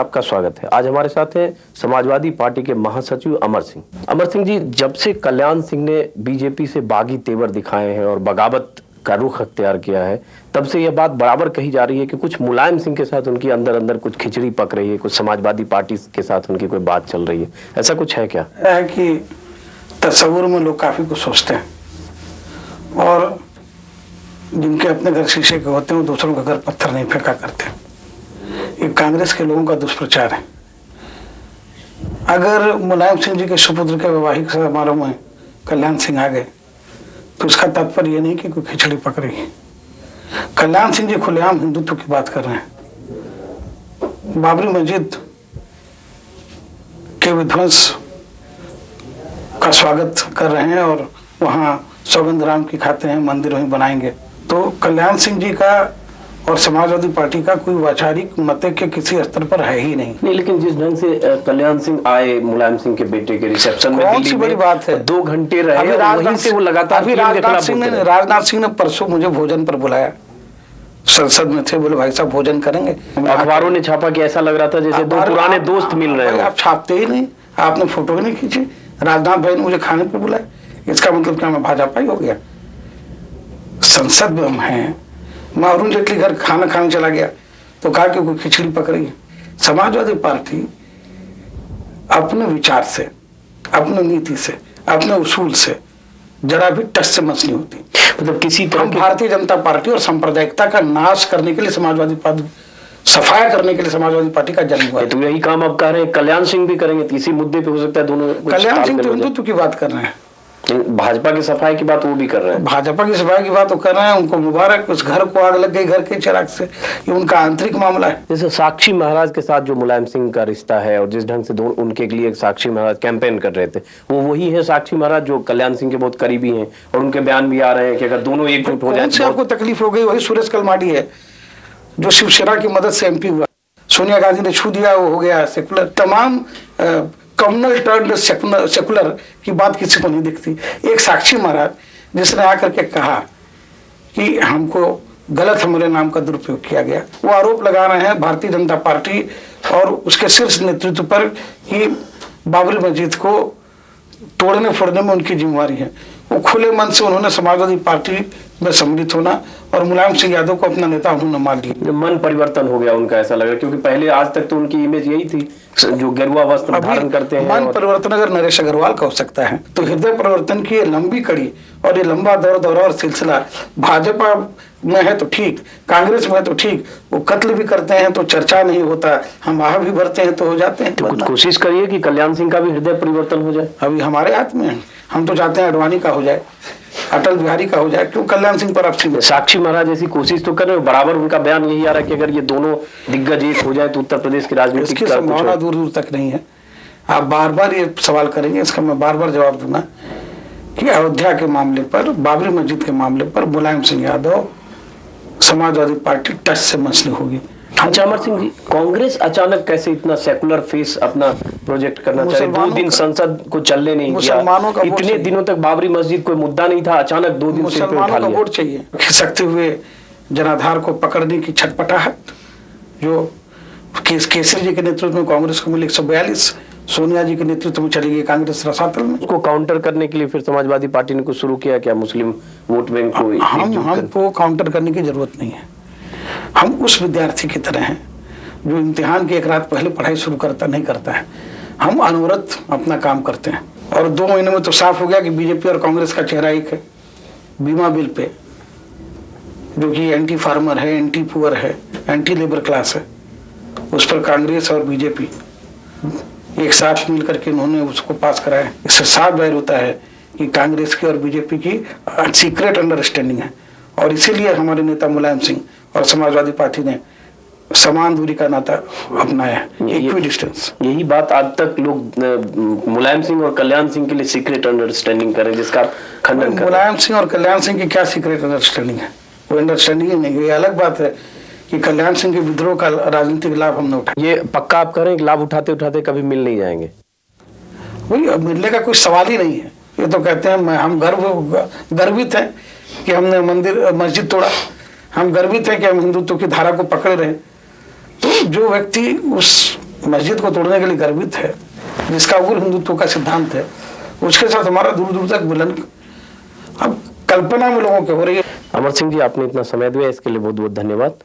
आपका स्वागत है। आज हमारे साथ हैं समाजवादी पार्टी के महासचिव अमर सिंह। अमर सिंह जी, जब से कल्याण सिंह ने बीजेपी से बागी तेवर दिखाए हैं और बगावत का रुख अख्तियार किया है, तब से यह बात बराबर कही जा रही है कि कुछ मुलायम सिंह के साथ उनकी अंदर अंदर कुछ खिचड़ी पक रही है, कुछ समाजवादी पार्टी के साथ उनकी कोई बात चल रही है। ऐसा कुछ है क्या? है कि तस्वुर में लोग काफी कुछ सोचते हैं और जिनके अपने घर शीशे के होते हैं वो दूसरों के घर पत्थर नहीं फेंका करते। ये कांग्रेस के लोगों का दुष्प्रचार है। अगर मुलायम सिंह जी के सुपुत्र के वैवाहिक समारोह में कल्याण सिंह आ गए तो इसका तात्पर्य ये नहीं कि कोई खिचड़ी पक रही है। कल्याण सिंह जी खुलेआम हिंदुत्व की बात कर रहे हैं। बाबरी मस्जिद के विध्वंस का स्वागत कर रहे हैं और वहाँ सौगंध राम की खाते हैं, मंदिर वहीं बनाएंगे। तो कल्याण सिंह जी का और समाजवादी पार्टी का कोई वैचारिक मत के किसी स्तर पर है ही नहीं। लेकिन जिस ढंग से कल्याण सिंह आए मुलायम सिंह के बेटे के रिसेप्शन में, कौन सी बड़ी बात है, 2 घंटे रहे, वहीं से वो लगातार राजनाथ सिंह ने परसों मुझे भोजन पर बुलाया, संसद में थे, बोले भाई साहब भोजन करेंगे। अखबारों ने छापा कि ऐसा लग रहा था जैसे 2 पुराने दोस्त मिल रहे हैं। आप छापते ही नहीं, आपने फोटो ही नहीं खींची। राजनाथ भाई ने मुझे खाने पर बुलाया, इसका मतलब क्या मैं भाजपा ही हो गया? संसद में हम हैं, मैं अरुण जेटली घर खाना खाने चला गया तो कहा कि कोई खिचड़ी पक रही है। समाजवादी पार्टी अपने विचार से, अपने नीति से, अपने उसूल से जरा भी टच से मच नहीं होती। मतलब किसी तरह हम भारतीय जनता पार्टी और सांप्रदायिकता का नाश करने के लिए समाजवादी पार्टी, सफाया करने के लिए समाजवादी पार्टी का जन्म हुआ। तो यही काम आप कह रहे हैं कल्याण सिंह भी करेंगे, इसी मुद्दे पे हो सकता है दोनों। कल्याण सिंह तो हिंदुत्व की बात कर रहे हैं, भाजपा की सफाई की बात वो भी कर रहे हैं। भाजपा की सफाई की बात वो कर रहे हैं, उनको मुबारक। उस घर को आग लग गई घर के चिराग से, ये उनका आंतरिक मामला है। जैसे साक्षी महाराज के साथ जो मुलायम सिंह का रिश्ता है और जिस ढंग से उनके लिए साक्षी महाराज कैंपेन कर रहे थे, वो वही है साक्षी महाराज जो कल्याण सिंह के बहुत करीबी हैं और उनके बयान भी आ रहे हैं कि अगर दोनों एकजुट हो जाए। आपको तकलीफ हो गई, वही सुरेश कलमाडी है जो शिवसेना की मदद से MP हुआ, सोनिया गांधी ने छू दिया, वो हो गया सेकुलर। तमाम कम्युनल टर्न सेकुलर की बात किसी को नहीं दिखती। एक साक्षी महाराज जिसने आकर के कहा कि हमको गलत हमारे नाम का दुरुपयोग किया गया, वो आरोप लगा रहे हैं भारतीय जनता पार्टी और उसके शीर्ष नेतृत्व पर कि बाबरी मस्जिद को तोड़ने फोड़ने में उनकी जिम्मेवारी है। वो खुले मन से उन्होंने समाजवादी पार्टी में सम्मिलित होना और मुलायम सिंह यादव को अपना नेता उन्होंने मान लिया। मन परिवर्तन हो गया उनका, ऐसा लग रहा है, क्योंकि पहले आज तक तो उनकी इमेज यही थी जो गेरुआ वस्त्र धारण करते हैं। मन परिवर्तन अगर नरेश अग्रवाल का हो सकता है तो हृदय परिवर्तन की ये लंबी कड़ी और ये लंबा दौरा और सिलसिला भाजपा में है तो ठीक, कांग्रेस में है तो ठीक। वो कत्ल भी करते हैं तो चर्चा नहीं होता, हम आह भी भरते हैं तो हो जाते हैं। तो कुछ कोशिश करिए कि कल्याण सिंह का भी हृदय परिवर्तन हो जाए। अभी हमारे हाथ में है, हम तो चाहते हैं अडवाणी का हो जाए, अटल बिहारी का हो जाए, क्यों कल्याण सिंह पर आप साक्षी महाराज ऐसी कोशिश तो कर रहे हो। बराबर उनका बयान यही आ रहा है कि अगर ये दोनों दिग्गज एक हो जाए तो उत्तर प्रदेश की राजनीति की संभावना दूर दूर तक नहीं है। आप बार बार ये सवाल करेंगे, इसका मैं बार बार जवाब दूंगा कि अयोध्या के मामले पर, बाबरी मस्जिद के मामले पर मुलायम सिंह यादव समाजवादी पार्टी टच से मच नहीं होगी। अच्छा अमर सिंह जी, कांग्रेस अचानक कैसे इतना सेकुलर फेस अपना प्रोजेक्ट करना चाहिए? 2 दिन संसद को चलने नहीं दिया, इतने दिनों तक बाबरी मस्जिद कोई मुद्दा नहीं था, अचानक 2 दिन से मुसलमानों का वोट चाहिए। खिसकते हुए जनाधार को पकड़ने की छटपटाहट जो केसरी जी के नेतृत्व में कांग्रेस को मिली 142, सोनिया जी के नेतृत्व में चली गई कांग्रेस रसातल में। उसको काउंटर करने के लिए फिर समाजवादी पार्टी ने कुछ शुरू किया क्या? मुस्लिम वोट बैंक को हमको काउंटर करने की जरूरत नहीं है। हम उस विद्यार्थी की तरह हैं जो इम्तिहान की एक रात पहले पढ़ाई शुरू नहीं करता है। हम अनवरत अपना काम करते हैं और 2 महीने में तो साफ हो गया कि बीजेपी और कांग्रेस का चेहरा एक है। बीमा बिल पे जो कि एंटी फार्मर है, एंटी पुअर है, एंटी लेबर क्लास है, उस पर कांग्रेस और बीजेपी एक साथ मिलकर के उन्होंने उसको पास कराया। इससे साफ जाहिर होता है कि कांग्रेस की और बीजेपी की सीक्रेट अंडरस्टैंडिंग है और इसीलिए हमारे नेता मुलायम सिंह और समाजवादी पार्टी ने समान दूरी का नाता अपनाया, इक्वी डिस्टेंस। यही बात आज तक लोग मुलायम सिंह और कल्याण सिंह के लिए सीक्रेट अंडरस्टैंडिंग करें, जिसका खंडन करें। मुलायम सिंह और कल्याण सिंह की क्या सीक्रेट अंडरस्टैंडिंग है? वो अंडरस्टैंडिंग ही नहीं है। ये अलग बात है कि कल्याण सिंह के विद्रोह का राजनीतिक लाभ हमने उठाया। ये पक्का आप कह रहे हैं कि लाभ उठाते उठाते कभी मिल नहीं जाएंगे? वही मिलने का कोई सवाल ही नहीं है। ये तो कहते हैं हम गर्वित हैं कि हमने मस्जिद तोड़ा, हम गर्वित हैं कि हम हिंदुत्व की धारा को पकड़े रहे। तो जो व्यक्ति उस मस्जिद को तोड़ने के लिए गर्वित है, जिसका उग्र हिंदुत्व का सिद्धांत है, उसके साथ हमारा दूर दूर तक मिलन अब कल्पना में लोगों के हो रही है। अमर सिंह जी, आपने इतना समय दिया, इसके लिए बहुत बहुत धन्यवाद।